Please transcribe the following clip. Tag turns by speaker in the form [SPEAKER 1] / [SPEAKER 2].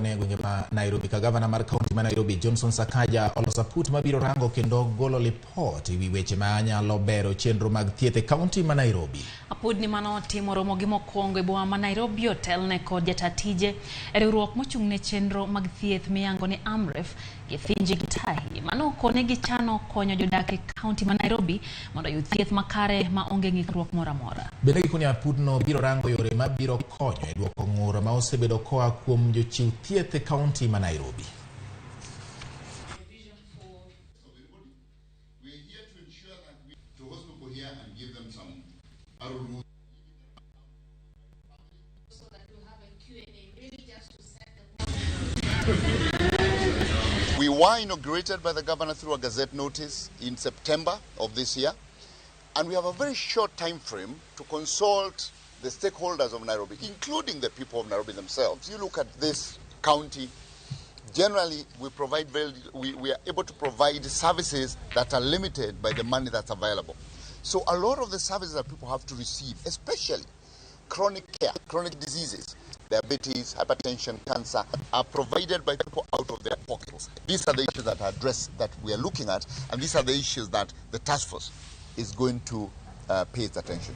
[SPEAKER 1] ne gwenge ma Nairobi ka gavana mar kaonti ma Nairobi Johnson Sakaja oloso aput mabiro rango kendo golo lipot ewi weche ma nyalo bero chenro mag thieth e kaonti ma Nairobi.
[SPEAKER 2] Aput ni mano timo Ramogi mokwongo e boma ma Nairobi otelne kod jatatije riwruok mochung' ne chenro mag thieth miyango ni Amref Githinji Gitahi mano kone gi chano konyo jodak e kaonti ma Nairobi mondo oyud thieth makare ma onge ng'ikruok moro amora.
[SPEAKER 1] Bende gikoni apudno biro rango yore mabiro konyo e duoko ng'ur ma osebedo koa kuom jochiw thieth e kaonti ma Nairobi.
[SPEAKER 3] We were inaugurated by the governor through a gazette notice in September of this year, and we have a very short time frame to consult the stakeholders of Nairobi, including the people of Nairobi themselves. You look at this county, generally we are able to provide services that are limited by the money that's available. So a lot of the services that people have to receive, especially chronic care, chronic diseases, diabetes, hypertension, cancer, are provided by people out of their pockets. These are the issues that are addressed, that we are looking at, and these are the issues that the task force is going to pay its attention.